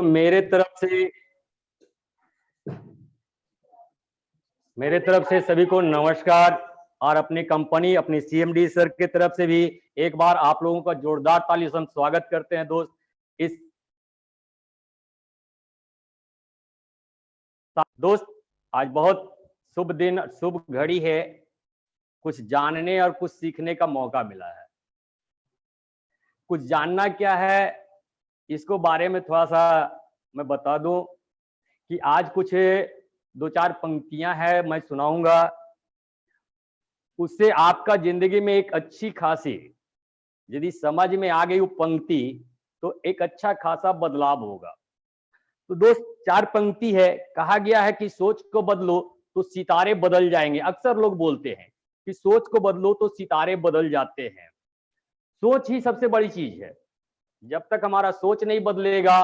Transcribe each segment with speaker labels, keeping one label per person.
Speaker 1: मेरे तरफ से सभी को नमस्कार। और अपनी कंपनी, अपनी सीएमडी सर की तरफ से भी एक बार आप लोगों का जोरदार ताली से हम स्वागत करते हैं। दोस्त आज बहुत शुभ दिन, शुभ घड़ी है। कुछ जानने और कुछ सीखने का मौका मिला है। कुछ जानना क्या है, इसको बारे में थोड़ा सा मैं बता दूं कि आज कुछ दो चार पंक्तियां हैं मैं सुनाऊंगा। उससे आपका जिंदगी में एक अच्छी खासी, यदि समझ में आ गई वो पंक्ति, तो एक अच्छा खासा बदलाव होगा। तो दोस्त, चार पंक्ति है। कहा गया है कि सोच को बदलो तो सितारे बदल जाएंगे। अक्सर लोग बोलते हैं कि सोच को बदलो तो सितारे बदल जाते हैं। सोच ही सबसे बड़ी चीज है। जब तक हमारा सोच नहीं बदलेगा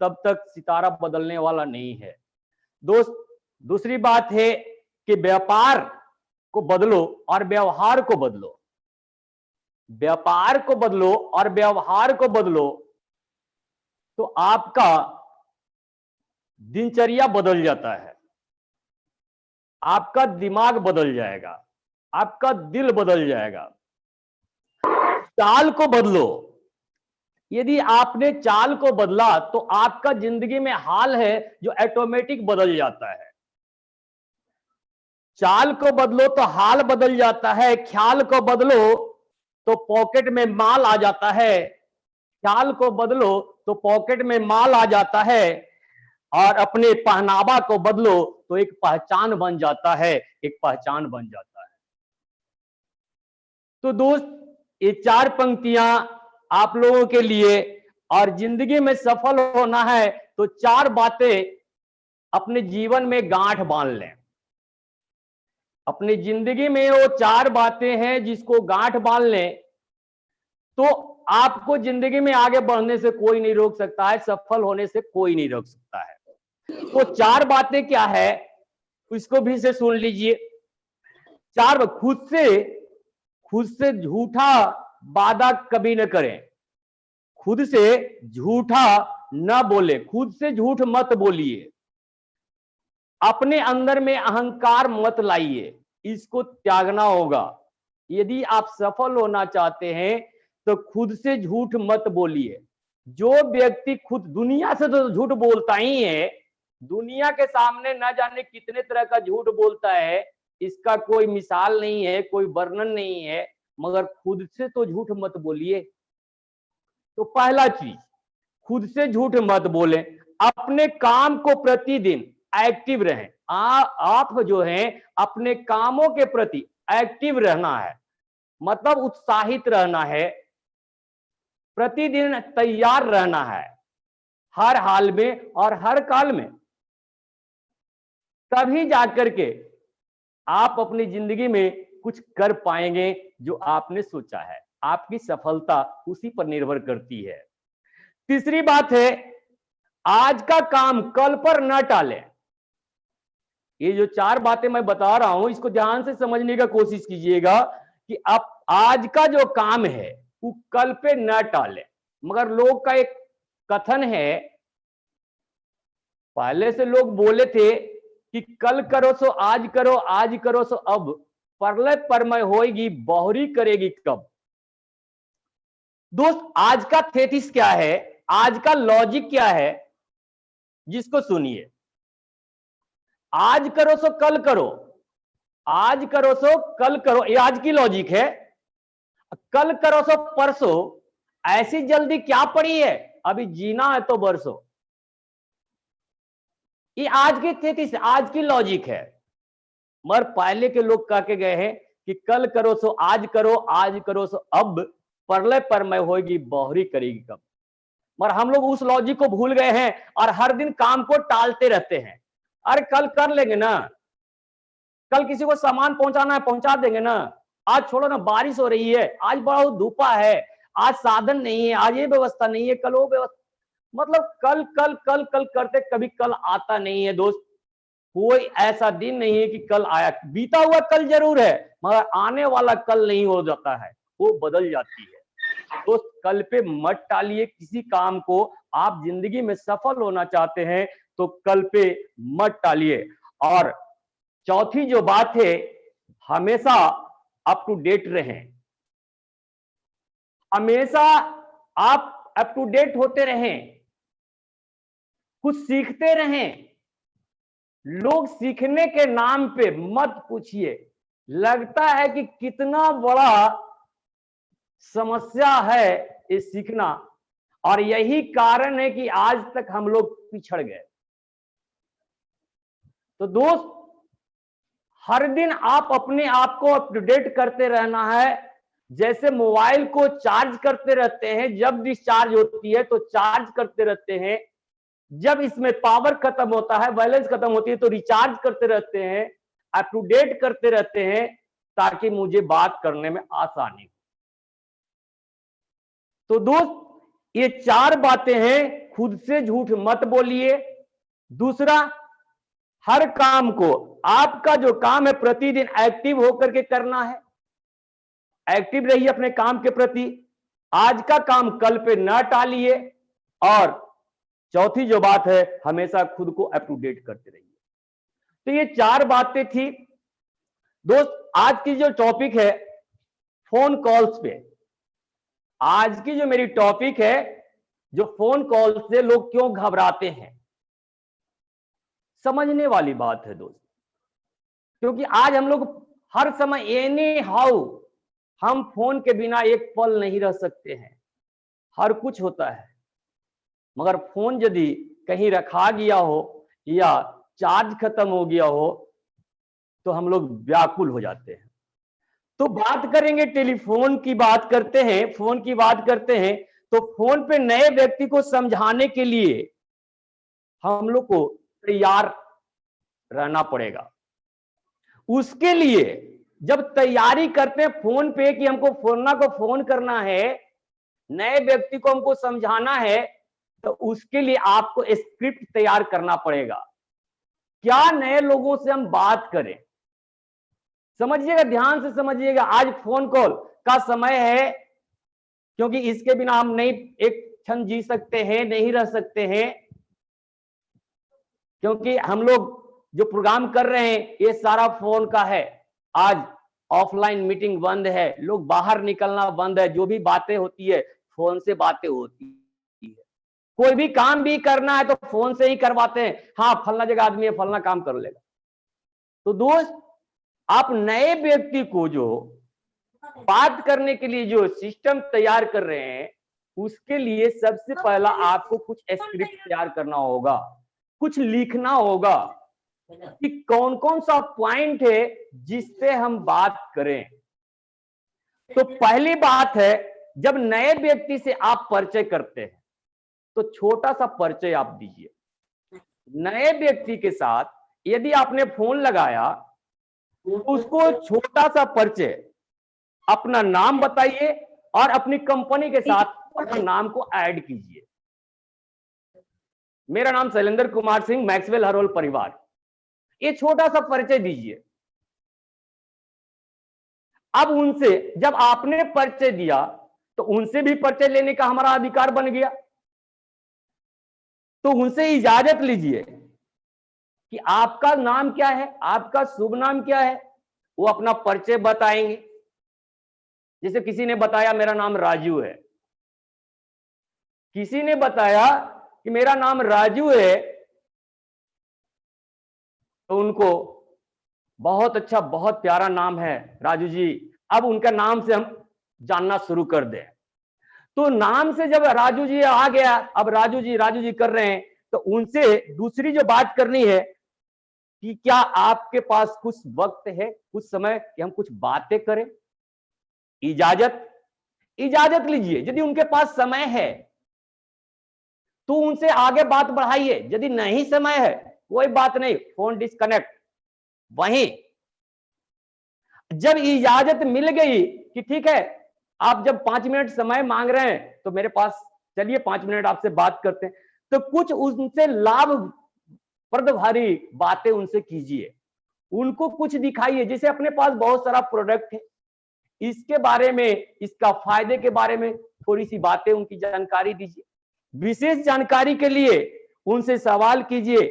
Speaker 1: तब तक सितारा बदलने वाला नहीं है। दोस्त, दूसरी बात है कि व्यापार को बदलो और व्यवहार को बदलो। व्यापार को बदलो और व्यवहार को बदलो तो आपका दिनचर्या बदल जाता है, आपका दिमाग बदल जाएगा, आपका दिल बदल जाएगा। चाल को बदलो। यदि आपने चाल को बदला तो आपका जिंदगी में हाल है जो ऑटोमेटिक बदल जाता है। चाल को बदलो तो हाल बदल जाता है। ख्याल को बदलो तो पॉकेट में माल आ जाता है। ख्याल को बदलो तो पॉकेट में माल आ जाता है। और अपने पहनावा को बदलो तो एक पहचान बन जाता है, एक पहचान बन जाता है। तो दोस्त, ये चार पंक्तियां आप लोगों के लिए। और जिंदगी में सफल होना है तो चार बातें अपने जीवन में गांठ बांध लें। अपनी जिंदगी में वो चार बातें हैं जिसको गांठ बांध लें तो आपको जिंदगी में आगे बढ़ने से कोई नहीं रोक सकता है, सफल होने से कोई नहीं रोक सकता है। तो चार बातें क्या है, इसको भी से सुन लीजिए। चार, खुद से झूठा वादा कभी न करें। खुद से झूठा न बोले, खुद से झूठ मत बोलिए। अपने अंदर में अहंकार मत लाइए, इसको त्यागना होगा। यदि आप सफल होना चाहते हैं तो खुद से झूठ मत बोलिए। जो व्यक्ति खुद, दुनिया से तो झूठ बोलता ही है, दुनिया के सामने न जाने कितने तरह का झूठ बोलता है, इसका कोई मिसाल नहीं है, कोई वर्णन नहीं है, मगर खुद से तो झूठ मत बोलिए। तो पहला चीज, खुद से झूठ मत बोले। अपने काम को प्रतिदिन एक्टिव रहें। आप जो हैं अपने कामों के प्रति एक्टिव रहना है, मतलब उत्साहित रहना है, प्रतिदिन तैयार रहना है, हर हाल में और हर काल में। तभी जाकर के आप अपनी जिंदगी में कुछ कर पाएंगे जो आपने सोचा है। आपकी सफलता उसी पर निर्भर करती है। तीसरी बात है, आज का काम कल पर न टालें। ये जो चार बातें मैं बता रहा हूं, इसको ध्यान से समझने का कोशिश कीजिएगा कि आप आज का जो काम है वो कल पे न टालें। मगर लोग का एक कथन है, पहले से लोग बोले थे कि कल करो सो आज करो, आज करो सो अब, परलय परमय होएगी बहुरी करेगी कब। दोस्त, आज का थेसिस क्या है, आज का लॉजिक क्या है, जिसको सुनिए। आज करो सो कल करो, आज करो सो कल करो, ये आज की लॉजिक है। कल करो सो परसों, ऐसी जल्दी क्या पड़ी है, अभी जीना है तो बरसों। ये आज की थेसिस, आज की लॉजिक है। मगर पहले के लोग कह के गए हैं कि कल करो सो आज करो, आज करो सो अब, परलय परमय होगी बहुरी करेगी कब। मगर हम लोग उस लॉजिक को भूल गए हैं और हर दिन काम को टालते रहते हैं। अरे कल कर लेंगे ना, कल किसी को सामान पहुंचाना है पहुंचा देंगे ना, आज छोड़ो ना, बारिश हो रही है, आज बड़ा धूपा है, आज साधन नहीं है, आज ये व्यवस्था नहीं है, कल वो व्यवस्था। मतलब कल कल कल कल करते कभी कल आता नहीं है दोस्त। कोई ऐसा दिन नहीं है कि कल आया, बीता हुआ कल जरूर है मगर आने वाला कल नहीं हो जाता है, वो बदल जाती है। दोस्त, कल पे मत टालिए किसी काम को, आप जिंदगी में सफल होना चाहते हैं तो कल पे मत टालिए। और चौथी जो बात है, हमेशा अप टू डेट रहें। हमेशा आप अप टू डेट होते रहें, कुछ सीखते रहें। लोग सीखने के नाम पे मत पूछिए, लगता है कि कितना बड़ा समस्या है ये सीखना, और यही कारण है कि आज तक हम लोग पिछड़ गए। तो दोस्त, हर दिन आप अपने आप को अपडेट करते रहना है। जैसे मोबाइल को चार्ज करते रहते हैं, जब डिस्चार्ज होती है तो चार्ज करते रहते हैं, जब इसमें पावर खत्म होता है, बैलेंस खत्म होती है तो रिचार्ज करते रहते हैं, अप टू डेट करते रहते हैं, ताकि मुझे बात करने में आसानी हो। तो दोस्त, ये 4 बातें हैं। खुद से झूठ मत बोलिए। दूसरा, हर काम को, आपका जो काम है प्रतिदिन एक्टिव होकर के करना है। एक्टिव रहिए अपने काम के प्रति। आज का काम कल पे न टालिए। और चौथी जो बात है, हमेशा खुद को अप टू डेट करते रहिए। तो ये 4 बातें थी दोस्त। आज की जो टॉपिक है फोन कॉल्स पे, आज की जो मेरी टॉपिक है, जो फोन कॉल से लोग क्यों घबराते हैं, समझने वाली बात है दोस्त। क्योंकि आज हम लोग हर समय एनी हाउ हम फोन के बिना एक पल नहीं रह सकते हैं। हर कुछ होता है, मगर फोन यदि कहीं रखा गया हो या चार्ज खत्म हो गया हो तो हम लोग व्याकुल हो जाते हैं। तो बात करेंगे, टेलीफोन की बात करते हैं, फोन की बात करते हैं। तो फोन पे नए व्यक्ति को समझाने के लिए हम लोग को तैयार रहना पड़ेगा। उसके लिए जब तैयारी करते हैं फोन पे कि हमको फलाना को फोन करना है, नए व्यक्ति को हमको समझाना है, तो उसके लिए आपको स्क्रिप्ट तैयार करना पड़ेगा। क्या नए लोगों से हम बात करें, समझिएगा, ध्यान से समझिएगा। आज फोन कॉल का समय है, क्योंकि इसके बिना हम नहीं एक क्षण जी सकते हैं, नहीं रह सकते हैं। क्योंकि हम लोग जो प्रोग्राम कर रहे हैं ये सारा फोन का है। आज ऑफलाइन मीटिंग बंद है, लोग बाहर निकलना बंद है, जो भी बातें होती है फोन से बातें होती है। कोई भी काम भी करना है तो फोन से ही करवाते हैं। हाँ, फलना जगह आदमी है, फलना काम कर लेगा। तो दोस्त, आप नए व्यक्ति को जो बात करने के लिए जो सिस्टम तैयार कर रहे हैं, उसके लिए सबसे पहला आपको कुछ स्क्रिप्ट तैयार करना होगा, कुछ लिखना होगा कि कौन कौन सा पॉइंट है जिससे हम बात करें। तो पहली बात है, जब नए व्यक्ति से आप परिचय करते हैं तो छोटा सा परिचय आप दीजिए। नए व्यक्ति के साथ यदि आपने फोन लगाया तो उसको छोटा सा परिचय, अपना नाम बताइए और अपनी कंपनी के साथ अपना नाम को ऐड कीजिए। मेरा नाम शैलेंद्र कुमार सिंह, मैक्सवेल हरोल परिवार, ये छोटा सा परिचय दीजिए। अब उनसे जब आपने परिचय दिया तो उनसे भी परिचय लेने का हमारा अधिकार बन गया। तो उनसे इजाजत लीजिए कि आपका नाम क्या है, आपका शुभ नाम क्या है। वो अपना परिचय बताएंगे। जैसे किसी ने बताया मेरा नाम राजू है, किसी ने बताया कि मेरा नाम राजू है, तो उनको बहुत अच्छा, बहुत प्यारा नाम है राजू जी। अब उनका नाम से हम जानना शुरू कर दें। तो नाम से जब राजू जी आ गया, अब राजू जी कर रहे हैं, तो उनसे दूसरी जो बात करनी है कि क्या आपके पास कुछ वक्त है, कुछ समय कि हम कुछ बातें करें। इजाजत लीजिए। यदि उनके पास समय है तो उनसे आगे बात बढ़ाइए। यदि नहीं समय है, कोई बात नहीं, फोन डिस्कनेक्ट। वहीं जब इजाजत मिल गई कि ठीक है, आप जब 5 मिनट समय मांग रहे हैं तो मेरे पास चलिए 5 मिनट आपसे बात करते हैं, तो कुछ उनसे लाभप्रद भरी बातें उनसे कीजिए। उनको कुछ दिखाइए। जैसे अपने पास बहुत सारा प्रोडक्ट है, इसके बारे में, इसका फायदे के बारे में थोड़ी सी बातें, उनकी जानकारी दीजिए। विशेष जानकारी के लिए उनसे सवाल कीजिए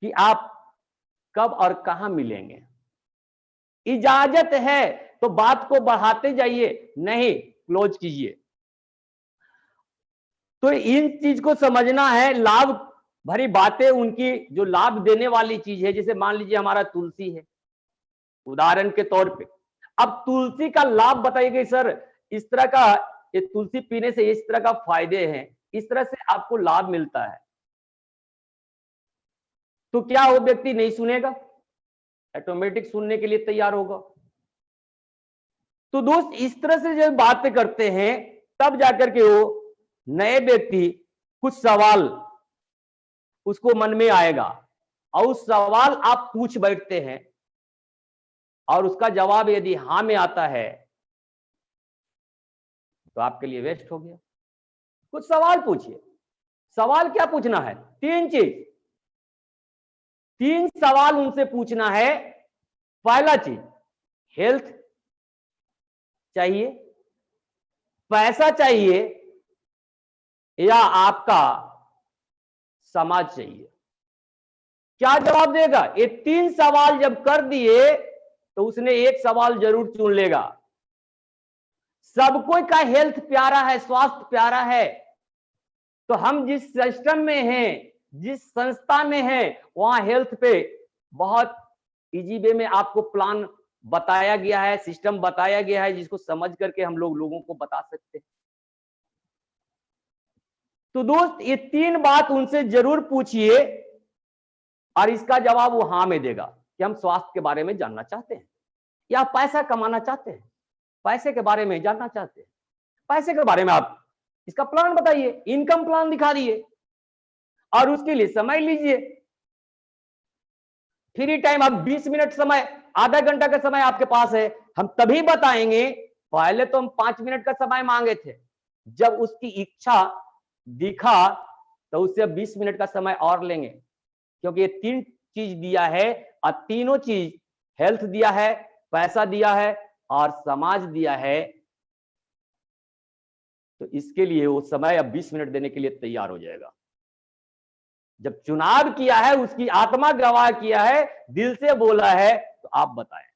Speaker 1: कि आप कब और कहां मिलेंगे। इजाजत है तो बात को बढ़ाते जाइए, नहीं क्लोज कीजिए। तो इन चीज को समझना है, लाभ भरी बातें उनकी जो लाभ देने वाली चीज है, जैसे मान लीजिए हमारा तुलसी है उदाहरण के तौर पे। अब तुलसी का लाभ बताइए सर, इस तरह का, ये तुलसी पीने से इस तरह का फायदे हैं, इस तरह से आपको लाभ मिलता है, तो क्या वो व्यक्ति नहीं सुनेगा? ऑटोमेटिक सुनने के लिए तैयार होगा। तो दोस्त इस तरह से जब बातें करते हैं तब जाकर के वो नए व्यक्ति कुछ सवाल उसको मन में आएगा और उस सवाल आप पूछ बैठते हैं और उसका जवाब यदि हां में आता है तो आपके लिए वेस्ट हो गया। कुछ सवाल पूछिए। सवाल क्या पूछना है? 3 चीज, 3 सवाल उनसे पूछना है। पहला चीज, हेल्थ चाहिए, पैसा चाहिए या आपका समाज चाहिए? क्या जवाब देगा? ये 3 सवाल जब कर दिए तो उसने एक सवाल जरूर चुन लेगा। सबको का हेल्थ प्यारा है, स्वास्थ्य प्यारा है, तो हम जिस सिस्टम में हैं, जिस संस्था में हैं, वहां हेल्थ पे बहुत इजी वे में आपको प्लान बताया गया है, सिस्टम बताया गया है, जिसको समझ करके हम लोगों को बता सकते हैं। तो दोस्त ये 3 बात उनसे जरूर पूछिए और इसका जवाब वो हां में देगा कि हम स्वास्थ्य के बारे में जानना चाहते हैं या पैसा कमाना चाहते हैं, पैसे के बारे में जानना चाहते हैं। पैसे के बारे में आप इसका प्लान बताइए, इनकम प्लान दिखा दिए और उसके लिए समय लीजिए। फ्री टाइम आप 20 मिनट समय, आधा घंटा का समय आपके पास है, हम तभी बताएंगे। पहले तो हम 5 मिनट का समय मांगे थे, जब उसकी इच्छा दिखा तो उससे 20 मिनट का समय और लेंगे, क्योंकि ये 3 चीज दिया है और तीनों चीज, हेल्थ दिया है, पैसा दिया है और समाज दिया है, तो इसके लिए वो समय अब 20 मिनट देने के लिए तैयार हो जाएगा। जब चुनाव किया है, उसकी आत्मा गवाह किया है, दिल से बोला है, तो आप बताएं।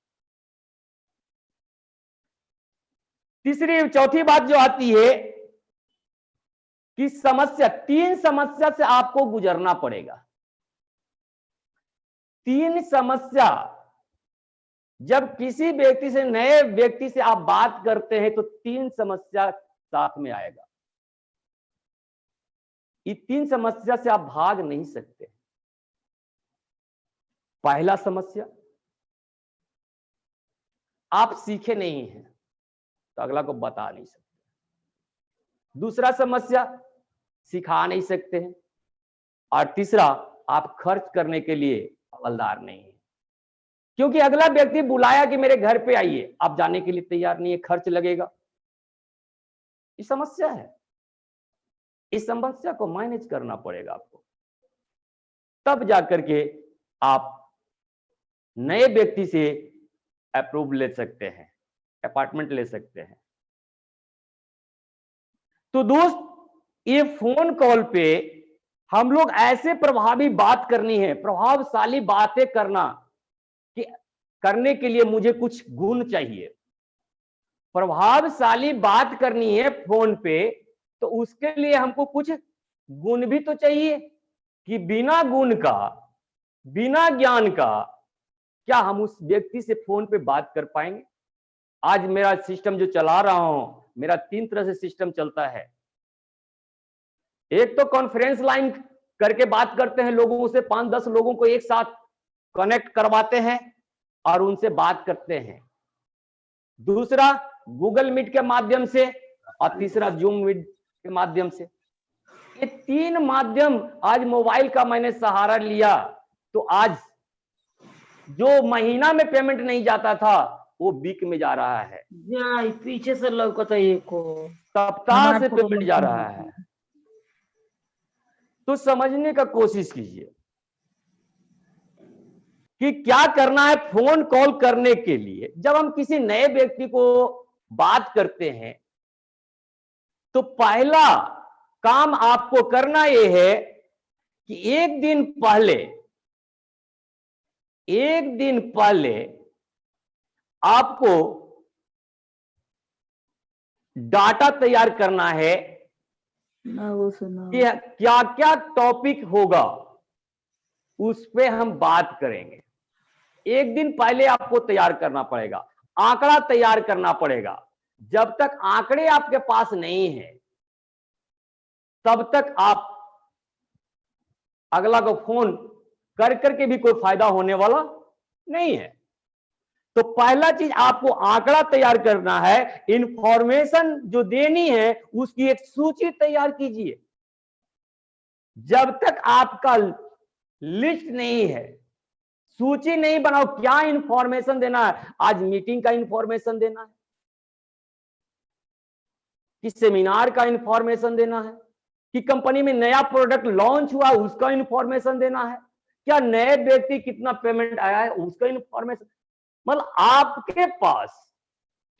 Speaker 1: चौथी बात जो आती है कि समस्या, 3 समस्या से आपको गुजरना पड़ेगा। 3 समस्या, जब किसी व्यक्ति से, नए व्यक्ति से आप बात करते हैं तो 3 समस्या साथ में आएगा। ये 3 समस्या से आप भाग नहीं सकते। पहला समस्या, आप सीखे नहीं हैं तो अगला को बता नहीं सकते। दूसरा समस्या, सिखा नहीं सकते हैं। और तीसरा, आप खर्च करने के लिए हवलदार नहीं है, क्योंकि अगला व्यक्ति बुलाया कि मेरे घर पे आइए, आप जाने के लिए तैयार नहीं है, खर्च लगेगा। ये समस्या है। इस समस्या को मैनेज करना पड़ेगा आपको, तब जाकर के आप नए व्यक्ति से अप्रूव ले सकते हैं, अपार्टमेंट ले सकते हैं। तो दोस्त, ये फोन कॉल पे हम लोग ऐसे प्रभावी बात करनी है, प्रभावशाली बातें करना, कि करने के लिए मुझे कुछ गुण चाहिए। प्रभावशाली बात करनी है फोन पे, तो उसके लिए हमको कुछ गुण भी तो चाहिए, कि बिना गुण का, बिना ज्ञान का क्या हम उस व्यक्ति से फोन पे बात कर पाएंगे? आज मेरा सिस्टम जो चला रहा हूं, मेरा 3 तरह से सिस्टम चलता है। एक तो कॉन्फ्रेंस लाइन करके बात करते हैं लोगों से, 5-10 लोगों को एक साथ कनेक्ट करवाते हैं और उनसे बात करते हैं। दूसरा गूगल मीट के माध्यम से, और तीसरा जूम मीट के माध्यम से। ये 3 माध्यम, आज मोबाइल का मैंने सहारा लिया तो आज जो महीना में पेमेंट नहीं जाता था वो वीक में जा रहा है,
Speaker 2: पीछे से लौकता को
Speaker 1: सप्ताह से पेमेंट जा रहा है। तो समझने का कोशिश कीजिए कि क्या करना है फोन कॉल करने के लिए। जब हम किसी नए व्यक्ति को बात करते हैं तो पहला काम आपको करना यह है कि एक दिन पहले आपको डाटा तैयार करना है
Speaker 2: ना वो सुना
Speaker 1: कि क्या क्या टॉपिक होगा, उस पे हम बात करेंगे। एक दिन पहले आपको तैयार करना पड़ेगा, आंकड़ा तैयार करना पड़ेगा। जब तक आंकड़े आपके पास नहीं है तब तक आप अगला को फोन कर करके भी कोई फायदा होने वाला नहीं है। तो पहला चीज आपको आंकड़ा तैयार करना है, इंफॉर्मेशन जो देनी है उसकी एक सूची तैयार कीजिए। जब तक आपका लिस्ट नहीं है, सूची नहीं बनाओ, क्या इंफॉर्मेशन देना है। आज मीटिंग का इंफॉर्मेशन देना है, कि सेमिनार का इंफॉर्मेशन देना है, कि कंपनी में नया प्रोडक्ट लॉन्च हुआ उसका इंफॉर्मेशन देना है, क्या नए व्यक्ति कितना पेमेंट आया है उसका इंफॉर्मेशन। मतलब आपके पास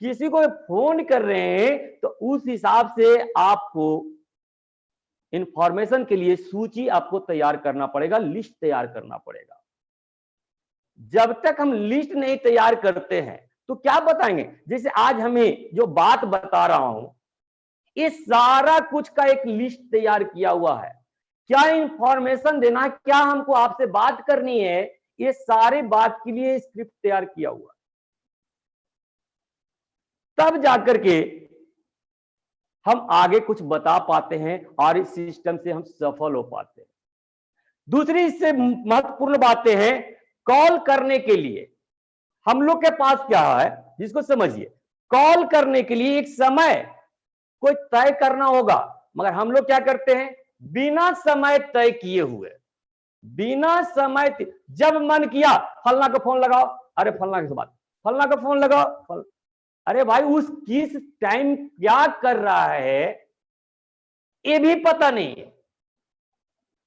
Speaker 1: किसी को फोन कर रहे हैं तो उस हिसाब से आपको इंफॉर्मेशन के लिए सूची आपको तैयार करना पड़ेगा, लिस्ट तैयार करना पड़ेगा। जब तक हम लिस्ट नहीं तैयार करते हैं तो क्या बताएंगे। जैसे आज हमें जो बात बता रहा हूं, ये सारा कुछ का एक लिस्ट तैयार किया हुआ है। क्या इंफॉर्मेशन देना है, क्या हमको आपसे बात करनी है, ये सारे बात के लिए स्क्रिप्ट तैयार किया हुआ है। तब जाकर के हम आगे कुछ बता पाते हैं और इस सिस्टम से हम सफल हो पाते हैं। दूसरी इससे महत्वपूर्ण बातें हैं, कॉल करने के लिए हम लोग के पास क्या है, जिसको समझिए। कॉल करने के लिए एक समय कोई तय करना होगा, मगर हम लोग क्या करते हैं, बिना समय तय किए हुए, बिना समय जब मन किया फलना का फोन लगाओ, अरे फलना के बात फलना का फोन लगाओ, अरे भाई उस किस टाइम क्या कर रहा है ये भी पता नहीं है,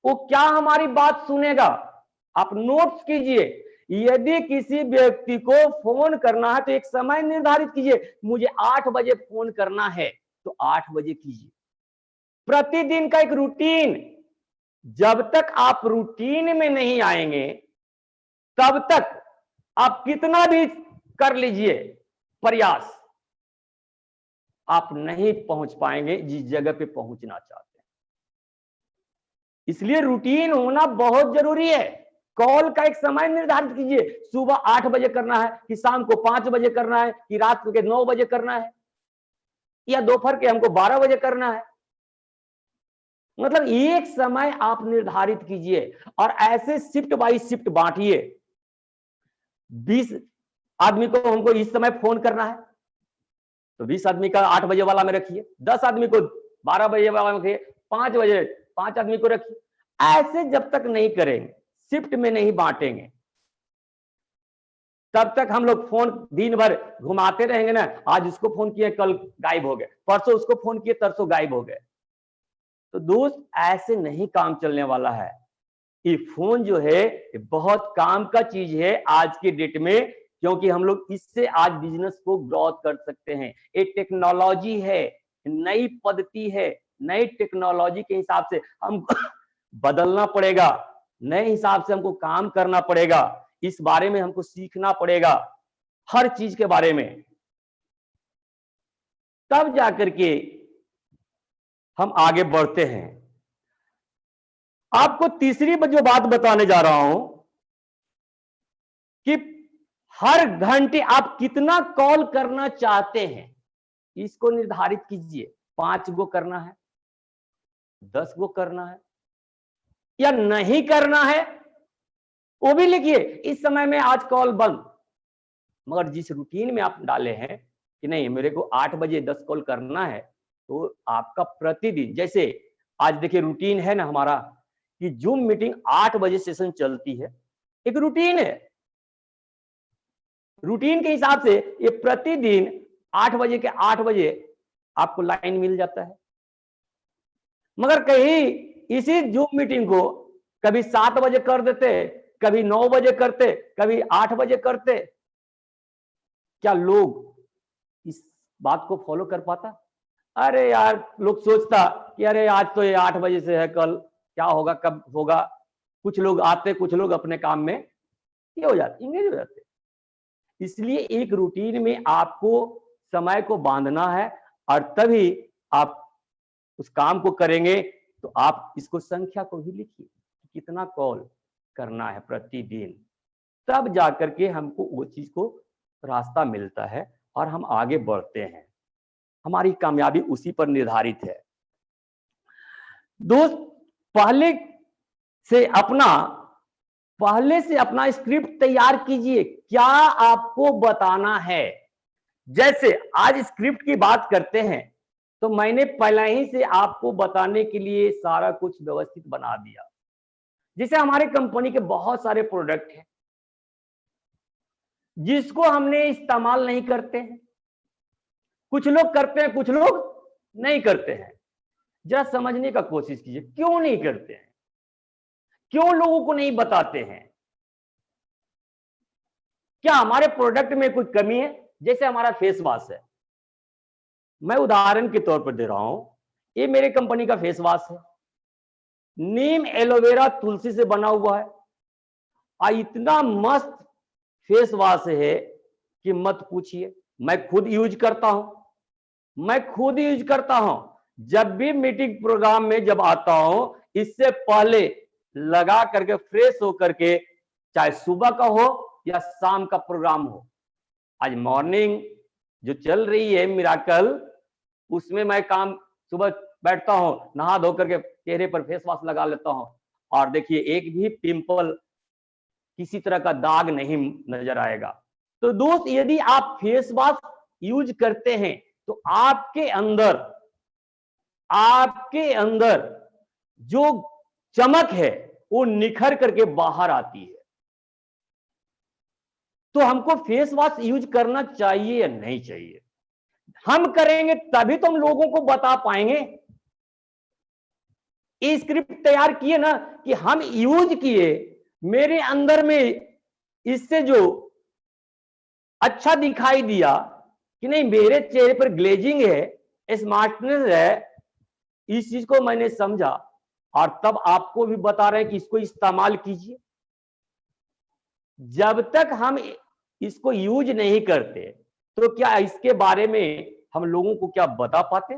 Speaker 1: वो क्या हमारी बात सुनेगा। आप नोट्स कीजिए, यदि किसी व्यक्ति को फोन करना है तो एक समय निर्धारित कीजिए, मुझे 8 बजे फोन करना है तो 8 बजे कीजिए। प्रतिदिन का एक रूटीन। जब तक आप रूटीन में नहीं आएंगे तब तक आप कितना भी कर लीजिए प्रयास, आप नहीं पहुंच पाएंगे जिस जगह पे पहुंचना चाहते हैं। इसलिए रूटीन होना बहुत जरूरी है। कॉल का एक समय निर्धारित कीजिए, सुबह 8 बजे करना है कि शाम को 5 बजे करना है कि रात के 9 बजे करना है या दोपहर के हमको 12 बजे करना है। मतलब एक समय आप निर्धारित कीजिए और ऐसे शिफ्ट बाई शिफ्ट बांटिए। 20 आदमी को हमको इस समय फोन करना है तो 20 आदमी का 8 बजे वाला में रखिए, 10 आदमी को 12 बजे वाला में रखिए, 5 बजे 5 आदमी को रखिए। ऐसे जब तक नहीं करेंगे, शिफ्ट में नहीं बांटेंगे, तब तक हम लोग फोन दिन भर घुमाते रहेंगे ना। आज उसको फोन किए कल गायब हो गए, परसों उसको फोन किए तरसों गायब हो गए। तो दोस्त ऐसे नहीं काम चलने वाला है। ये फोन जो है बहुत काम का चीज है आज के डेट में, क्योंकि हम लोग इससे आज बिजनेस को ग्रोथ कर सकते हैं। एक टेक्नोलॉजी है, नई पद्धति है, नई टेक्नोलॉजी के हिसाब से हम बदलना पड़ेगा, नए हिसाब से हमको काम करना पड़ेगा, इस बारे में हमको सीखना पड़ेगा, हर चीज के बारे में। तब जाकर के हम आगे बढ़ते हैं। आपको तीसरी जो बात बताने जा रहा हूं कि हर घंटे आप कितना कॉल करना चाहते हैं, इसको निर्धारित कीजिए। 5 गो करना है, 10 गो करना है या नहीं करना है वो भी लिखिए। इस समय में आज कॉल बंद, मगर जिस रूटीन में आप डाले हैं कि नहीं मेरे को 8 बजे 10 कॉल करना है, तो आपका प्रतिदिन, जैसे आज देखिए रूटीन है ना हमारा कि जूम मीटिंग 8 बजे सेशन चलती है, एक रूटीन है। रूटीन के हिसाब से ये प्रतिदिन 8 बजे के 8 बजे आपको लाइन मिल जाता है। मगर कहीं इसी जूम मीटिंग को कभी 7 बजे कर देते, कभी 9 बजे करते, कभी 8 बजे करते, क्या लोग इस बात को फॉलो कर पाता? अरे यार, लोग सोचता कि अरे आज तो ये 8 बजे से है, कल क्या होगा, कब होगा। कुछ लोग आते, कुछ लोग अपने काम में ये हो जाते, इंगेज हो जाते। इसलिए एक रूटीन में आपको समय को बांधना है, और तभी आप उस काम को करेंगे। तो आप इसको संख्या को भी लिखिए, कितना कॉल करना है प्रतिदिन, तब जाकर के हमको वो चीज को रास्ता मिलता है और हम आगे बढ़ते हैं। हमारी कामयाबी उसी पर निर्धारित है। दोस्त, पहले से अपना स्क्रिप्ट तैयार कीजिए, क्या आपको बताना है। जैसे आज स्क्रिप्ट की बात करते हैं, तो मैंने पहले ही से आपको बताने के लिए सारा कुछ व्यवस्थित बना दिया। जैसे हमारे कंपनी के बहुत सारे प्रोडक्ट हैं जिसको हमने इस्तेमाल नहीं करते हैं। कुछ लोग करते हैं, कुछ लोग नहीं करते हैं। जरा समझने का कोशिश कीजिए, क्यों नहीं करते हैं, क्यों लोगों को नहीं बताते हैं। क्या हमारे प्रोडक्ट में कोई कमी है? जैसे हमारा फेस वॉश है, मैं उदाहरण के तौर पर दे रहा हूं, ये मेरे कंपनी का फेस वॉश है, नीम एलोवेरा तुलसी से बना हुआ है, और इतना मस्त फेस वॉश है कि मत पूछिए। मैं खुद यूज करता हूं, जब भी मीटिंग प्रोग्राम में जब आता हूं, इससे पहले लगा करके फ्रेश होकर के, चाहे सुबह का हो या शाम का प्रोग्राम हो। आज मॉर्निंग जो चल रही है मिराकल, उसमें मैं काम सुबह बैठता हूं, नहा धो करके चेहरे पर फेस वॉश लगा लेता हूं, और देखिए एक भी पिंपल, किसी तरह का दाग नहीं नजर आएगा। तो दोस्त, यदि आप फेस वॉश यूज करते हैं तो आपके अंदर जो चमक है वो निखर करके बाहर आती है। तो हमको फेस वॉश यूज करना चाहिए या नहीं चाहिए? हम करेंगे तभी तो हम लोगों को बता पाएंगे। ये स्क्रिप्ट तैयार किए ना कि हम यूज किए, मेरे अंदर में इससे जो अच्छा दिखाई दिया कि नहीं, मेरे चेहरे पर ग्लेजिंग है, स्मार्टनेस है, इस चीज को मैंने समझा, और तब आपको भी बता रहे हैं कि इसको इस्तेमाल कीजिए। जब तक हम इसको यूज नहीं करते तो क्या इसके बारे में हम लोगों को क्या बता पाते?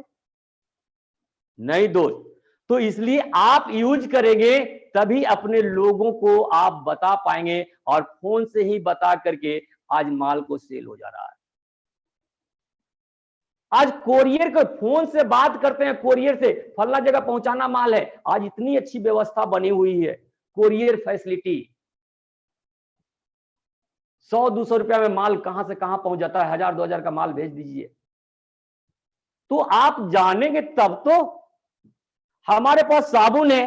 Speaker 1: नहीं दोस्त। तो इसलिए आप यूज करेंगे तभी अपने लोगों को आप बता पाएंगे, और फोन से ही बता करके आज माल को सेल हो जा रहा है। आज कोरियर को फोन से बात करते हैं, कोरियर से फला जगह पहुंचाना माल है। आज इतनी अच्छी व्यवस्था बनी हुई है, कोरियर फैसिलिटी। 100-200 रुपया में माल कहां से कहां पहुंच जाता है, 1000-2000 का माल भेज दीजिए। तो आप जानेंगे तब तो। हमारे पास साबुन है,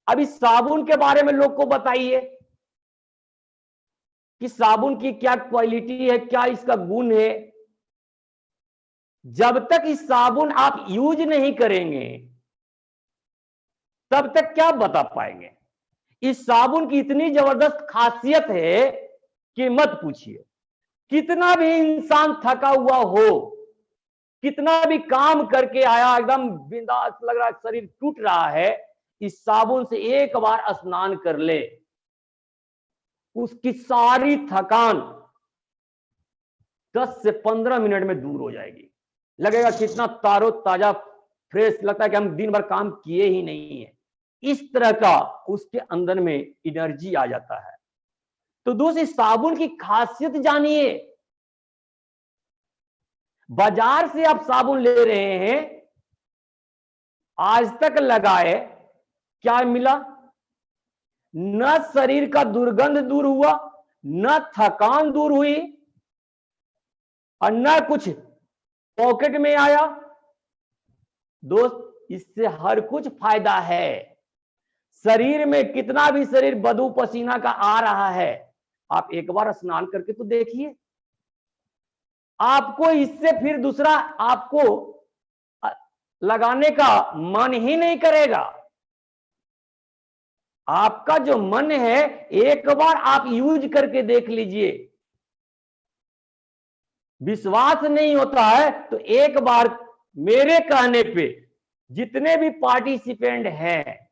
Speaker 1: अब इस साबुन के बारे में लोग को बताइए कि साबुन की क्या क्वालिटी है, क्या इसका गुण है। जब तक इस साबुन आप यूज नहीं करेंगे तब तक क्या बता पाएंगे। इस साबुन की इतनी जबरदस्त खासियत है कि मत पूछिए। कितना भी इंसान थका हुआ हो, कितना भी काम करके आया, एकदम बिंदास लग रहा है, शरीर टूट रहा है, इस साबुन से एक बार स्नान कर ले, उसकी सारी थकान 10 से 15 मिनट में दूर हो जाएगी। लगेगा कितना तारो ताजा फ्रेश, लगता है कि हम दिन भर काम किए ही नहीं है। इस तरह का उसके अंदर में एनर्जी आ जाता है। तो दोस्त, इस साबुन की खासियत जानिए। बाजार से आप साबुन ले रहे हैं, आज तक लगाए क्या मिला? न शरीर का दुर्गंध दूर हुआ, न थकान दूर हुई, और न कुछ पॉकेट में आया। दोस्त, इससे हर कुछ फायदा है। शरीर में कितना भी शरीर बदबू पसीना का आ रहा है, आप एक बार स्नान करके तो देखिए, आपको इससे फिर दूसरा आपको लगाने का मन ही नहीं करेगा। आपका जो मन है, एक बार आप यूज करके देख लीजिए। विश्वास नहीं होता है तो एक बार मेरे कहने पे जितने भी पार्टिसिपेंट हैं,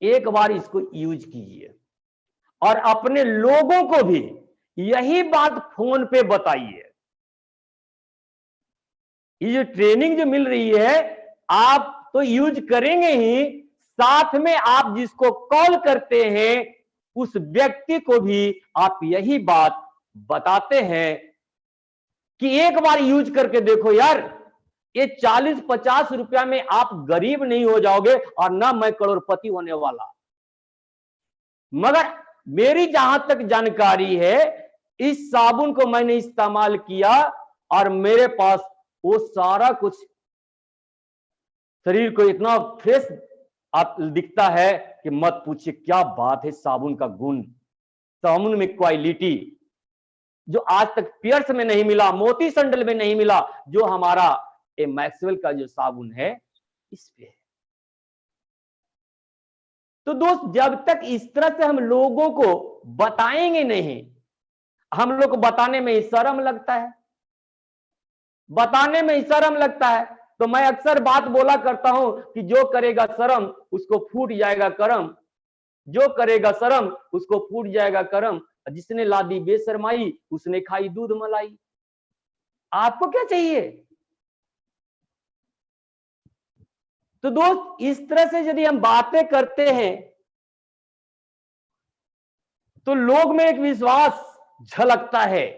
Speaker 1: एक बार इसको यूज कीजिए और अपने लोगों को भी यही बात फोन पे बताइए। ये जो ट्रेनिंग जो मिल रही है, आप तो यूज करेंगे ही, साथ में आप जिसको कॉल करते हैं उस व्यक्ति को भी आप यही बात बताते हैं कि एक बार यूज करके देखो यार, ये 40-50 रुपया में आप गरीब नहीं हो जाओगे और ना मैं करोड़पति होने वाला। मगर मेरी जहां तक जानकारी है, इस साबुन को मैंने इस्तेमाल किया और मेरे पास वो सारा कुछ शरीर को इतना फ्रेश आप दिखता है कि मत पूछिए। क्या बात है साबुन का गुण, साबुन में क्वालिटी जो आज तक पियर्स में नहीं मिला, मोती संडल में नहीं मिला, जो हमारा ये मैक्सवेल का जो साबुन है इस पे है। तो दोस्त, जब तक इस तरह से हम लोगों को बताएंगे नहीं, हम लोग को बताने में ही शर्म लगता है, बताने में ही शर्म लगता है। तो मैं अक्सर बात बोला करता हूं कि जो करेगा शर्म उसको फूट जाएगा करम, जो करेगा शर्म उसको फूट जाएगा करम, जिसने लादी बेशरमाई उसने खाई दूध मलाई। आपको क्या चाहिए? तो दोस्त, इस तरह से यदि हम बातें करते हैं तो लोग में एक विश्वास झलकता है।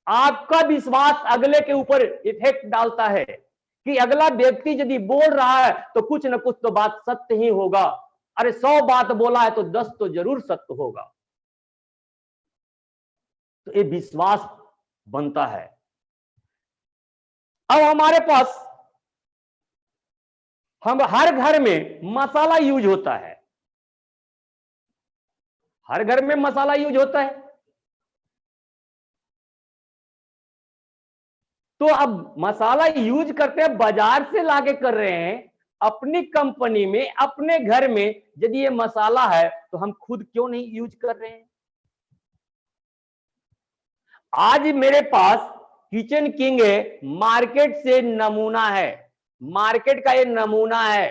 Speaker 1: आपका विश्वास अगले के ऊपर इफेक्ट डालता है कि अगला व्यक्ति यदि बोल रहा है तो कुछ ना कुछ तो बात सत्य ही होगा। अरे 100 बात बोला है तो 10 तो जरूर सत्य होगा। तो ये विश्वास बनता है। अब हमारे पास, हम हर घर में मसाला यूज होता है, हर घर में मसाला यूज होता है। तो अब मसाला यूज करते हैं, बाजार से लाके कर रहे हैं, अपनी कंपनी में अपने घर में यदि ये मसाला है तो हम खुद क्यों नहीं यूज कर रहे हैं? आज मेरे पास किचन किंग है, मार्केट से नमूना है, मार्केट का ये नमूना है।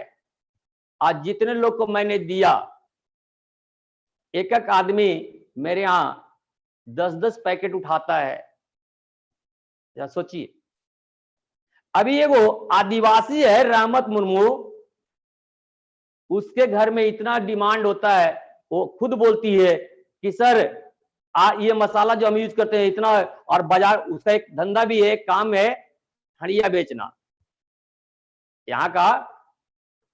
Speaker 1: आज जितने लोग को मैंने दिया, एक एक आदमी मेरे यहां 10-10 पैकेट उठाता है। या सोचिए, अभी ये वो आदिवासी है रहमत मुर्मू, उसके घर में इतना डिमांड होता है, वो खुद बोलती है कि सर ये मसाला जो हम यूज करते हैं इतना, और बाजार उसका एक धंधा भी है, काम है हड़िया बेचना यहाँ का।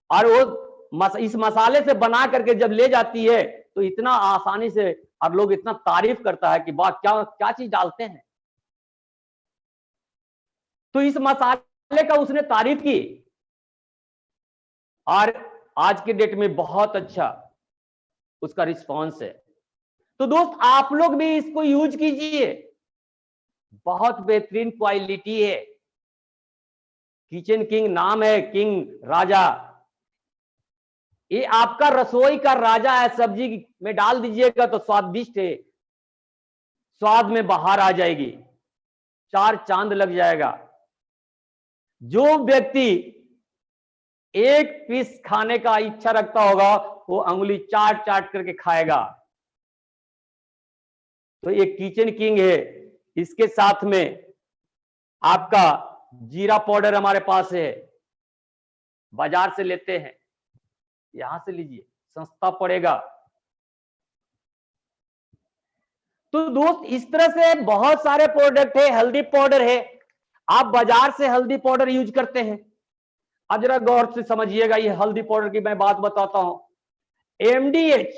Speaker 1: और वो इस मसाले से बना करके जब ले जाती है तो इतना आसानी से, और लोग इतना तारीफ करता है कि वाह क्या क्या चीज डालते हैं। तो इस मसाले का उसने तारीफ की और आज के डेट में बहुत अच्छा उसका रिस्पॉन्स है। तो दोस्त, आप लोग भी इसको यूज कीजिए, बहुत बेहतरीन क्वालिटी है। किचन किंग नाम है, किंग राजा। ये आपका रसोई का राजा है, सब्जी में डाल दीजिएगा तो स्वादिष्ट है, स्वाद में बाहर आ जाएगी, 4 चांद लग जाएगा। जो व्यक्ति एक पीस खाने का इच्छा रखता होगा वो अंगुली चाट चाट करके खाएगा। तो ये किचन किंग है, इसके साथ में आपका जीरा पाउडर हमारे पास है, बाजार से लेते हैं, यहां से लीजिए, सस्ता पड़ेगा। तो दोस्त, इस तरह से बहुत सारे प्रोडक्ट है। हल्दी पाउडर है, आप बाजार से हल्दी पाउडर यूज करते हैं। अब जरा गौर से समझिएगा, ये हल्दी पाउडर की मैं बात बताता हूं। एमडीएच,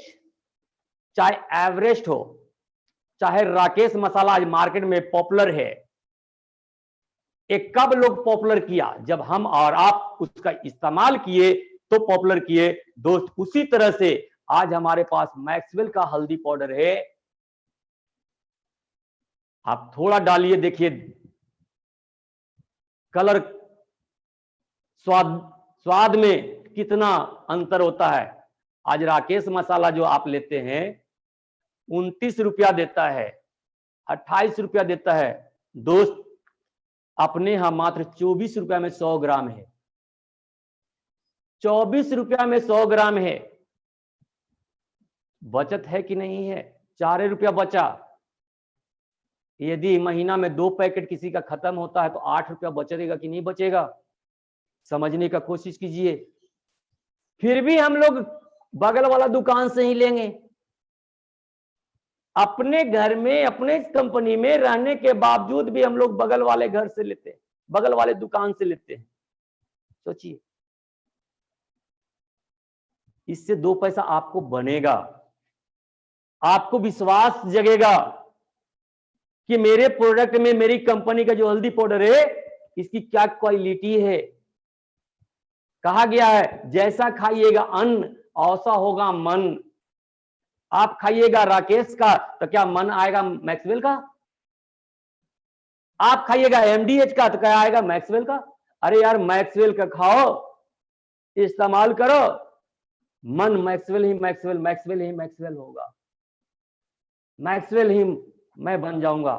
Speaker 1: चाहे एवरेस्ट हो, चाहे राकेश मसाला आज मार्केट में पॉपुलर है। एक कब लोग पॉपुलर किया? जब हम और आप उसका इस्तेमाल किए तो पॉपुलर किए। दोस्त, उसी तरह से आज हमारे पास मैक्सवेल का हल्दी पाउडर है। आप थोड़ा डालिए, देखिए कलर, स्वाद में कितना अंतर होता है। आज राकेश मसाला जो आप लेते हैं 29 रुपया देता है, 28 रुपया देता है। दोस्त, अपने यहां मात्र 24 रुपया में 100 ग्राम है। 24 रुपया में 100 ग्राम है। बचत है कि नहीं है? 4 रुपया बचा। यदि महीना में 2 पैकेट किसी का खत्म होता है तो 8 रुपया बचेगा कि नहीं बचेगा? समझने का कोशिश कीजिए। फिर भी हम लोग बगल वाला दुकान से ही लेंगे। अपने घर में, अपने कंपनी में रहने के बावजूद भी हम लोग बगल वाले घर से लेते हैं, बगल वाले दुकान से लेते हैं। सोचिए, इससे 2 पैसा आपको बनेगा, आपको विश्वास जगेगा कि मेरे प्रोडक्ट में, मेरी कंपनी का जो हल्दी पाउडर है, इसकी क्या क्वालिटी है। कहा गया है, जैसा खाइएगा अन्न वैसा होगा मन। आप खाइएगा राकेश का तो क्या मन आएगा मैक्सवेल का? आप खाइएगा एमडीएच का तो क्या आएगा मैक्सवेल का? अरे यार, मैक्सवेल का खाओ, इस्तेमाल करो, मन मैक्सवेल ही मैक्सवेल, मैक्सवेल ही मैक्सवेल होगा, मैक्सवेल ही मैं बन जाऊंगा।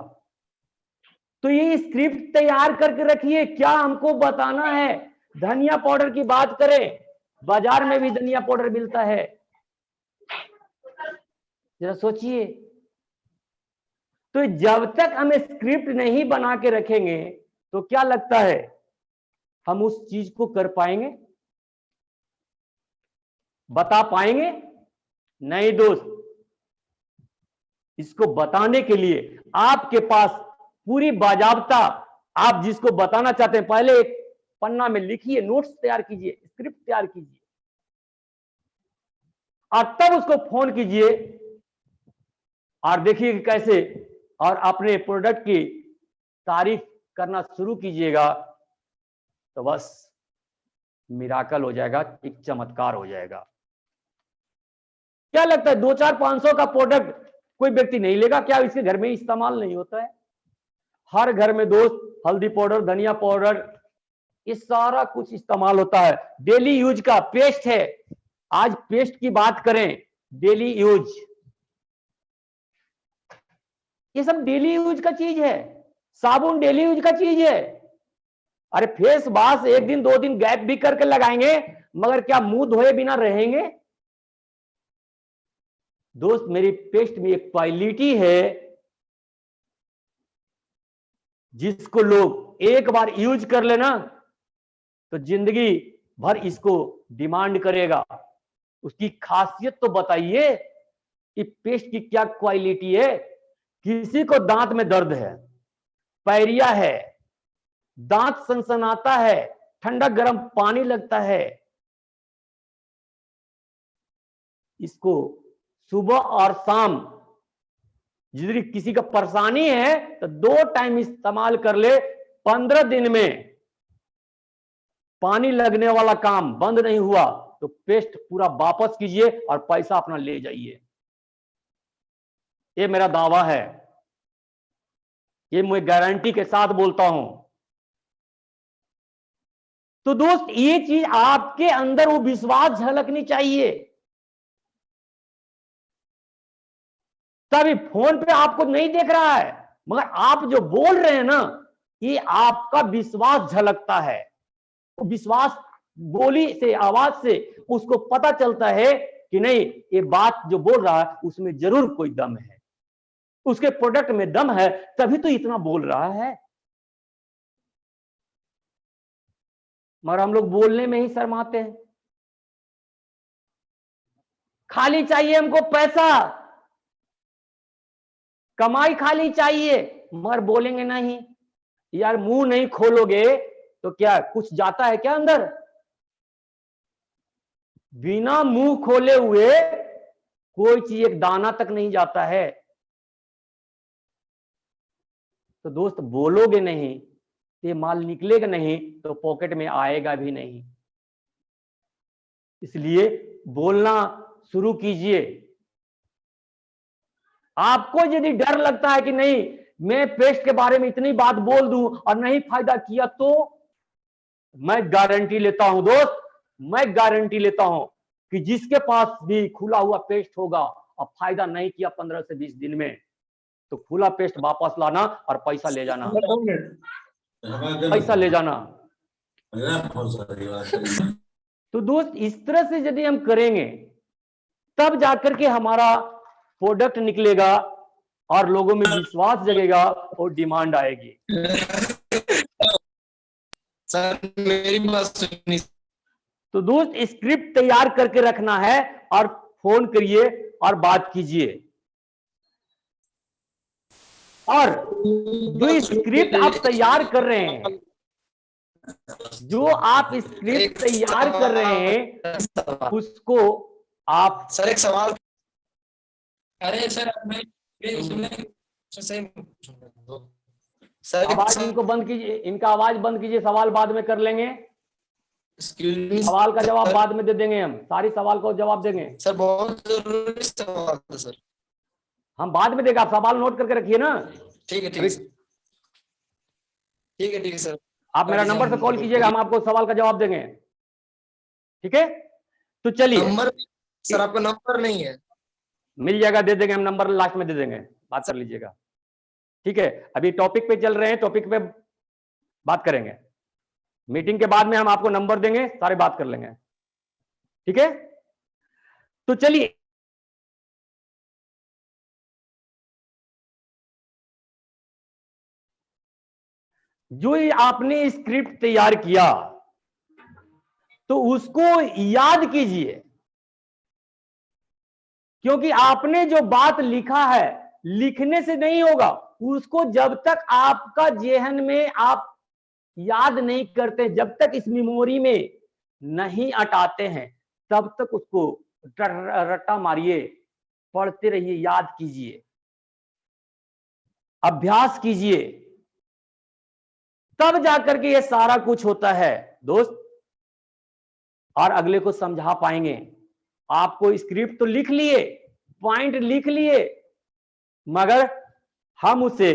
Speaker 1: तो ये स्क्रिप्ट तैयार करके रखिए, क्या हमको बताना है। धनिया पाउडर की बात करें, बाजार में भी धनिया पाउडर मिलता है, जरा सोचिए। तो जब तक हम स्क्रिप्ट नहीं बना के रखेंगे तो क्या लगता है हम उस चीज को कर पाएंगे, बता पाएंगे? नहीं दोस्त, इसको बताने के लिए आपके पास पूरी बाजाबता, आप जिसको बताना चाहते हैं पहले एक पन्ना में लिखिए, नोट्स तैयार कीजिए, स्क्रिप्ट तैयार कीजिए और तब उसको फोन कीजिए और देखिए कि कैसे, और अपने प्रोडक्ट की तारीफ करना शुरू कीजिएगा तो बस मिराकल हो जाएगा, एक चमत्कार हो जाएगा। क्या लगता है 2-4-500 का प्रोडक्ट कोई व्यक्ति नहीं लेगा क्या? इसके घर में इस्तेमाल नहीं होता है? हर घर में दोस्त हल्दी पाउडर, धनिया पाउडर, ये सारा कुछ इस्तेमाल होता है। डेली यूज का पेस्ट है, आज पेस्ट की बात करें, डेली यूज, ये सब डेली यूज का चीज है। साबुन डेली यूज का चीज है। अरे फेस वॉश 1 दिन 2 दिन गैप भी करके लगाएंगे, मगर क्या मुंह धोए बिना रहेंगे? दोस्त, मेरी पेस्ट में एक क्वालिटी है जिसको लोग एक बार यूज कर लेना तो जिंदगी भर इसको डिमांड करेगा। उसकी खासियत तो बताइए कि पेस्ट की क्या क्वालिटी है। किसी को दांत में दर्द है, पैरिया है, दांत सनसनाता है, ठंडा गर्म पानी लगता है, इसको सुबह और शाम, यदि किसी का परेशानी है तो 2 टाइम इस्तेमाल कर ले, 15 दिन में पानी लगने वाला काम बंद नहीं हुआ तो पेस्ट पूरा वापस कीजिए और पैसा अपना ले जाइए। ये मेरा दावा है, ये मैं गारंटी के साथ बोलता हूं। तो दोस्त, ये चीज आपके अंदर वो विश्वास झलकनी चाहिए, तभी फोन पे आपको नहीं देख रहा है मगर आप जो बोल रहे हैं ना, ये आपका विश्वास झलकता है। वो विश्वास बोली से, आवाज से उसको पता चलता है कि नहीं, ये बात जो बोल रहा है उसमें जरूर कोई दम है, उसके प्रोडक्ट में दम है, तभी तो इतना बोल रहा है। मगर हम लोग बोलने में ही शर्माते हैं। खाली चाहिए हमको पैसा, कमाई खाली चाहिए, मगर बोलेंगे नहीं। यार, मुंह नहीं खोलोगे तो क्या कुछ जाता है क्या अंदर? बिना मुंह खोले हुए कोई चीज एक दाना तक नहीं जाता है। तो दोस्त, बोलोगे नहीं तो ये माल निकलेगा नहीं, तो पॉकेट में आएगा भी नहीं। इसलिए बोलना शुरू कीजिए। आपको यदि डर लगता है कि नहीं, मैं पेस्ट के बारे में इतनी बात बोल दूं और नहीं फायदा किया, तो मैं गारंटी लेता हूं दोस्त, मैं गारंटी लेता हूं कि जिसके पास भी खुला हुआ पेस्ट होगा और फायदा नहीं किया 15 से 20 दिन में, तो खुला पेस्ट वापस लाना और पैसा ले जाना। पैसा ले जाना। तो दोस्त इस तरह से यदि हम करेंगे तब जाकर के हमारा प्रोडक्ट निकलेगा और लोगों में विश्वास जगेगा और डिमांड आएगी।
Speaker 3: सर मेरी बात सुनिए।
Speaker 1: तो दोस्त स्क्रिप्ट तैयार करके रखना है और फोन करिए और बात कीजिए। और जो स्क्रिप्ट आप तैयार कर रहे हैं, जो आप स्क्रिप्ट तैयार कर रहे हैं उसको आप
Speaker 3: सर एक सवाल। अरे सर सर
Speaker 1: आवाज इनको बंद कीजिए, इनका आवाज बंद कीजिए, सवाल बाद में कर लेंगे। सवाल का जवाब बाद में दे देंगे, हम सारी सवाल को जवाब देंगे।
Speaker 3: सर बहुत जरूरी सवाल है सर।
Speaker 1: हम बाद में देगा, आप सवाल नोट करके रखिए ना।
Speaker 3: ठीक है ठीक है ठीक है ठीक है सर।
Speaker 1: आप मेरा नंबर से कॉल कीजिएगा, हम आपको सवाल का जवाब देंगे। ठीक है, तो चलिए।
Speaker 3: नंबर सर आपका नंबर नहीं है?
Speaker 1: मिल जाएगा, दे देंगे हम नंबर, लास्ट में दे देंगे, बात कर लीजिएगा। ठीक है, अभी टॉपिक पे चल रहे हैं, टॉपिक पे बात करेंगे। मीटिंग के बाद में हम आपको नंबर देंगे, सारे बात कर लेंगे। ठीक है, तो चलिए। जो ये आपने स्क्रिप्ट तैयार किया तो उसको याद कीजिए, क्योंकि आपने जो बात लिखा है लिखने से नहीं होगा, उसको जब तक आपका जेहन में आप याद नहीं करते, जब तक इस मेमोरी में नहीं अटाते हैं, तब तक उसको रट्टा मारिए, पढ़ते रहिए, याद कीजिए, अभ्यास कीजिए, तब जाकर के ये सारा कुछ होता है दोस्त, और अगले को समझा पाएंगे। आपको स्क्रिप्ट तो लिख लिए, पॉइंट लिख लिए, मगर हम उसे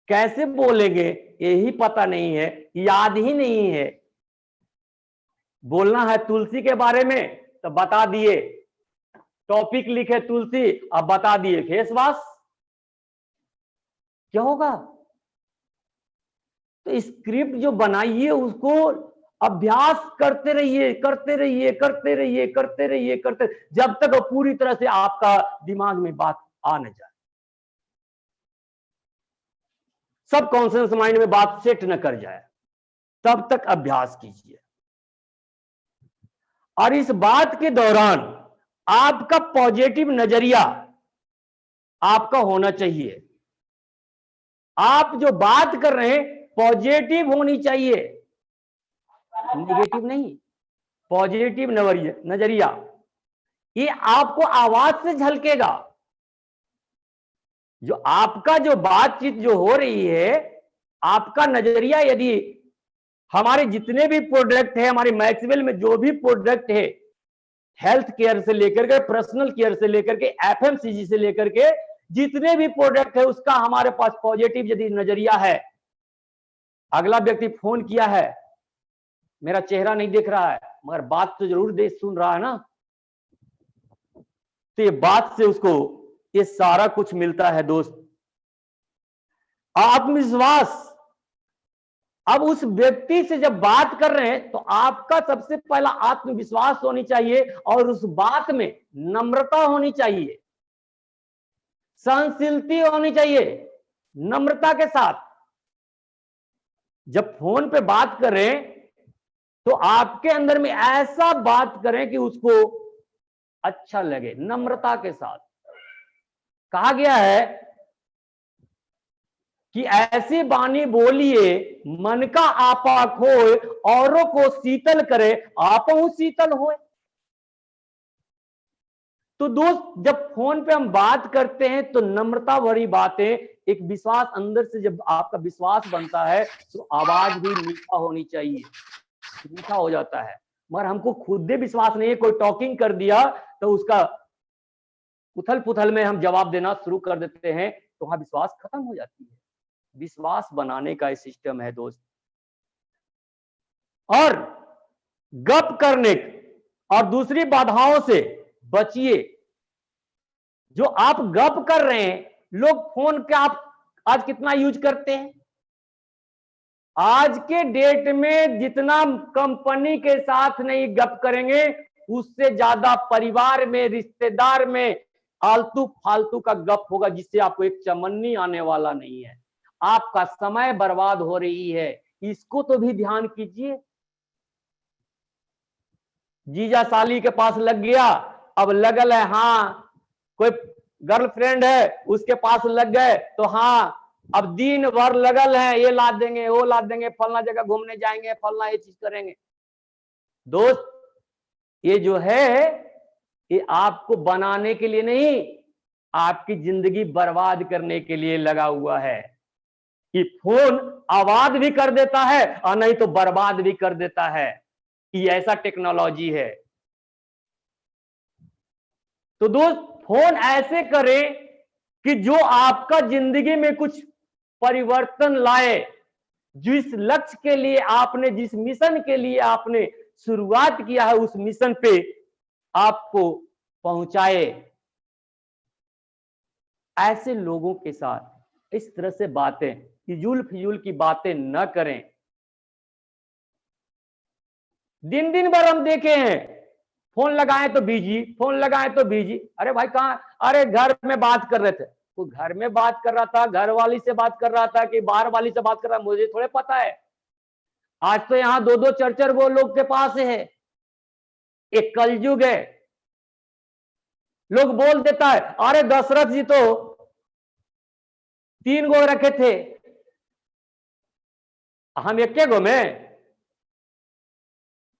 Speaker 1: कैसे बोलेंगे यही पता नहीं है, याद ही नहीं है। बोलना है तुलसी के बारे में तो बता दिए, टॉपिक लिखे तुलसी, अब बता दिए फेस वॉश, क्या होगा? तो स्क्रिप्ट जो बनाइए उसको अभ्यास करते रहिए, करते रहिए, करते रहिए, करते रहिए, करते, जब तक पूरी तरह से आपका दिमाग में बात आ न जाए, सब कॉन्शियस माइंड में बात सेट न कर जाए, तब तक अभ्यास कीजिए। और इस बात के दौरान आपका पॉजिटिव नजरिया आपका होना चाहिए। आप जो बात कर रहे हैं पॉजिटिव होनी चाहिए, नेगेटिव नहीं, पॉजिटिव नजरिया। ये आपको आवाज से झलकेगा। जो आपका जो बातचीत जो हो रही है, आपका नजरिया, यदि हमारे जितने भी प्रोडक्ट है, हमारे मैक्सवेल में जो भी प्रोडक्ट है, हेल्थ केयर से लेकर के पर्सनल केयर से लेकर के एफएमसीजी से लेकर के जितने भी प्रोडक्ट है, उसका हमारे पास पॉजिटिव यदि नजरिया है, अगला व्यक्ति फोन किया है, मेरा चेहरा नहीं देख रहा है मगर बात तो जरूर सुन रहा है ना, तो ये बात से उसको ये सारा कुछ मिलता है दोस्त। आत्मविश्वास, अब उस व्यक्ति से जब बात कर रहे हैं तो आपका सबसे पहला आत्मविश्वास होनी चाहिए, और उस बात में नम्रता होनी चाहिए, सहनशीलता होनी चाहिए, नम्रता के साथ। जब फोन पे बात करें तो आपके अंदर में ऐसा बात करें कि उसको अच्छा लगे, नम्रता के साथ। कहा गया है कि ऐसी बानी बोलिए मन का आपा खोए, औरों को शीतल करे आपहु शीतल होए। तो दोस्त जब फोन पे हम बात करते हैं तो नम्रता भरी बातें, एक विश्वास अंदर से, जब आपका विश्वास बनता है तो आवाज भी मीठा होनी चाहिए, मीठा हो जाता है। मगर हमको खुद ही विश्वास नहीं है, कोई टॉकिंग कर दिया तो उसका उथल पुथल में हम जवाब देना शुरू कर देते हैं, तो वहां विश्वास खत्म हो जाती है। विश्वास बनाने का सिस्टम है दोस्त। और गप करने और दूसरी बाधाओं से बचिए। जो आप गप कर रहे हैं, लोग फोन का आप आज कितना यूज करते हैं, आज के डेट में जितना कंपनी के साथ नहीं गप करेंगे, उससे ज्यादा परिवार में, रिश्तेदार में आलतू फालतू का गप होगा, जिससे आपको एक चमन्नी आने वाला नहीं है। आपका समय बर्बाद हो रही है, इसको तो भी ध्यान कीजिए। जीजा साली के पास लग गया, अब लगल है, हाँ कोई गर्लफ्रेंड है उसके पास लग गए, तो हाँ अब दिन भर लगल है, ये ला देंगे, वो ला देंगे, फलना जगह घूमने जाएंगे, फलना ये चीज करेंगे। दोस्त, ये जो है ये आपको बनाने के लिए नहीं, आपकी जिंदगी बर्बाद करने के लिए लगा हुआ है। ये फोन आबाद भी कर देता है और नहीं तो बर्बाद भी कर देता है। ये ऐसा टेक्नोलॉजी है। तो दोस्त, फोन ऐसे करें कि जो आपका जिंदगी में कुछ परिवर्तन लाए, जिस लक्ष्य के लिए आपने, जिस मिशन के लिए आपने शुरुआत किया है, उस मिशन पे आपको पहुंचाए। ऐसे लोगों के साथ इस तरह से बातें, फिजूल फिजूल की बातें न करें। दिन दिन भर हम देखे हैं, फोन लगाए तो बिजी, फोन लगाए तो बिजी। अरे भाई कहां? अरे घर में बात कर रहे थे। वो घर में बात कर रहा था, घर वाली से बात कर रहा था कि बाहर वाली से बात कर रहा, मुझे थोड़े पता है। आज तो यहां दो दो चार चार वो लोग के पास है। एक कलयुग है। लोग बोल देता है, अरे दशरथ जी तो 3 गो रखे थे, हम 1 गो में।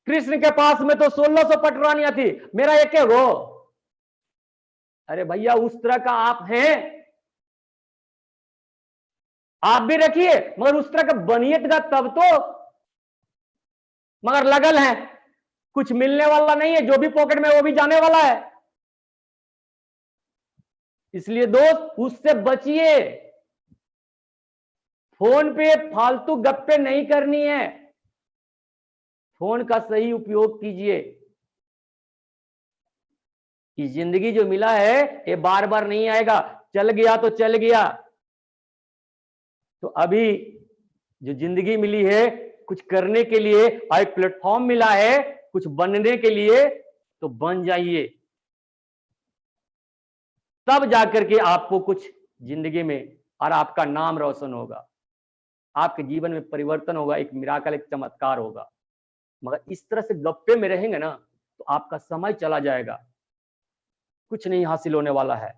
Speaker 1: कृष्ण के पास में तो 1600 पटरानियां थी, मेरा 1 गो। अरे भैया, उस तरह का आप हैं, आप भी रखिए, मगर उस तरह का बनिएगा तब तो। मगर लगल है, कुछ मिलने वाला नहीं है, जो भी पॉकेट में वो भी जाने वाला है। इसलिए दोस्त, उससे बचिए। फोन पे फालतू गप्पे नहीं करनी है। फोन का सही उपयोग कीजिए। कि जिंदगी जो मिला है ये बार बार नहीं आएगा, चल गया तो चल गया। तो अभी जो जिंदगी मिली है कुछ करने के लिए, और एक प्लेटफॉर्म मिला है कुछ बनने के लिए, तो बन जाइए। तब जाकर के आपको कुछ जिंदगी में और आपका नाम रोशन होगा, आपके जीवन में परिवर्तन होगा, एक मिराकल, एक चमत्कार होगा। मगर इस तरह से गप्पे में रहेंगे ना, तो आपका समय चला जाएगा, कुछ नहीं हासिल होने वाला है।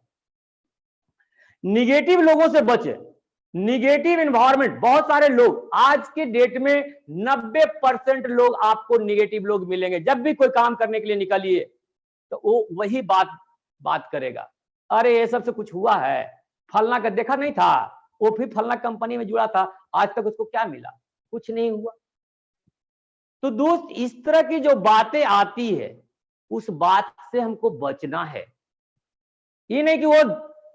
Speaker 1: निगेटिव लोगों से बचे। निगेटिव एनवायरनमेंट, बहुत सारे लोग आज के डेट में 90% लोग आपको निगेटिव लोग मिलेंगे। जब भी कोई काम करने के लिए निकलिए तो वो वही बात करेगा, अरे ये सबसे कुछ हुआ है, फलना का देखा नहीं था, वो फिर फलना कंपनी में जुड़ा था, आज तक उसको क्या मिला? कुछ नहीं हुआ। तो दोस्त, इस तरह की जो बातें आती है, उस बात से हमको बचना है। ये नहीं कि वो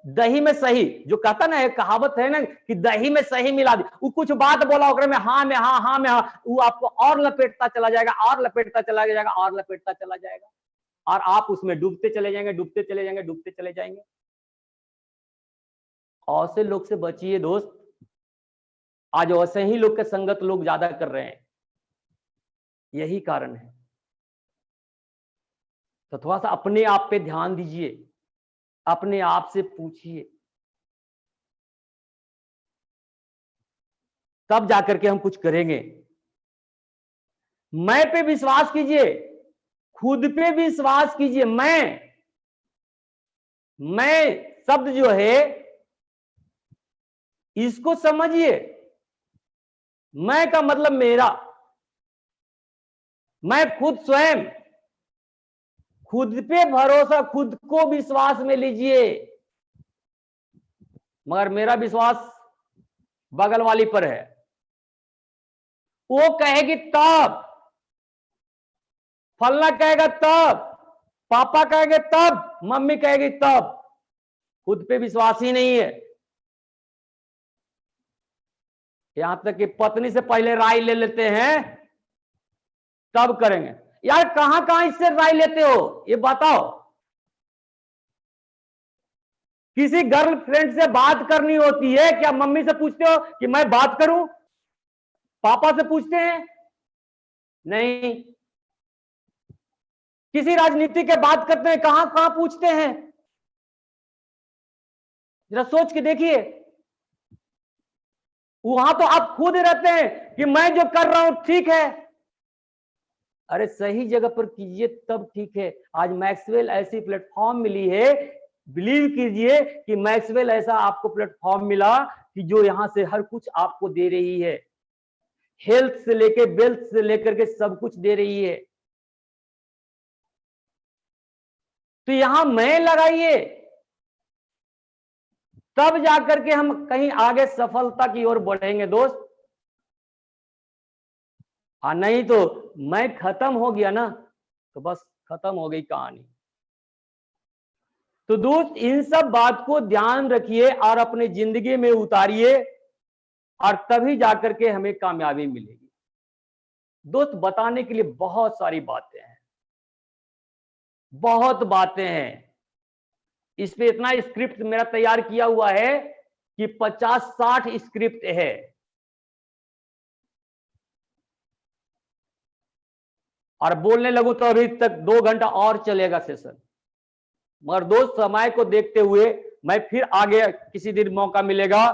Speaker 1: दही में सही, जो कहता ना, एक कहावत है ना कि दही में सही मिला दी, वो कुछ बात बोला ओकरे में हाँ में हाँ, हाँ में हाँ, वो आपको और लपेटता चला जाएगा, और लपेटता चला जाएगा, और लपेटता चला जाएगा, और आप उसमें डूबते चले जाएंगे, डूबते चले जाएंगे, डूबते चले जाएंगे। ऐसे लोग से बचिए दोस्त। आज वैसे ही लोग के संगत लोग ज्यादा कर रहे हैं, यही कारण है। तो थोड़ा सा अपने आप पे ध्यान दीजिए, अपने आप से पूछिए, तब जाकर के हम कुछ करेंगे। मैं पे विश्वास कीजिए, खुद पे विश्वास कीजिए। मैं शब्द जो है इसको समझिए। मैं का मतलब मेरा, मैं खुद स्वयं, खुद पे भरोसा, खुद को विश्वास में लीजिए। मगर मेरा विश्वास बगल वाली पर है, वो कहेगी तब, फलना कहेगा तब, पापा कहेंगे तब, मम्मी कहेगी तब। खुद पे विश्वास ही नहीं है। यहां तक कि पत्नी से पहले राय ले लेते हैं, तब करेंगे। यार कहां कहां इससे राय लेते हो, ये बताओ। किसी गर्लफ्रेंड से बात करनी होती है, क्या मम्मी से पूछते हो कि मैं बात करूं? पापा से पूछते हैं? नहीं। किसी राजनीति के बात करते हैं, कहां कहां पूछते हैं? जरा सोच के देखिए। वहां तो आप खुद रहते हैं कि मैं जो कर रहा हूं ठीक है। अरे सही जगह पर कीजिए तब ठीक है। आज मैक्सवेल ऐसी प्लेटफॉर्म मिली है, बिलीव कीजिए कि मैक्सवेल ऐसा आपको प्लेटफॉर्म मिला कि जो यहां से हर कुछ आपको दे रही है, हेल्थ से लेके वेल्थ से लेकर के सब कुछ दे रही है। तो यहां मैं लगाइए, तब जाकर के हम कहीं आगे सफलता की ओर बढ़ेंगे दोस्त। हाँ, नहीं तो मैं खत्म हो गया ना तो बस खत्म हो गई कहानी। तो दोस्त इन सब बात को ध्यान रखिए और अपने जिंदगी में उतारिए, और तभी जाकर के हमें कामयाबी मिलेगी। दोस्त बताने के लिए बहुत सारी बातें हैं, बहुत बातें हैं। इस पे इतना स्क्रिप्ट मेरा तैयार किया हुआ है कि 50-60 स्क्रिप्ट है। और बोलने लगूं तो अभी तक 2 घंटा और चलेगा सेशन। मगर दोस्त समय को देखते हुए मैं फिर आगे किसी दिन मौका मिलेगा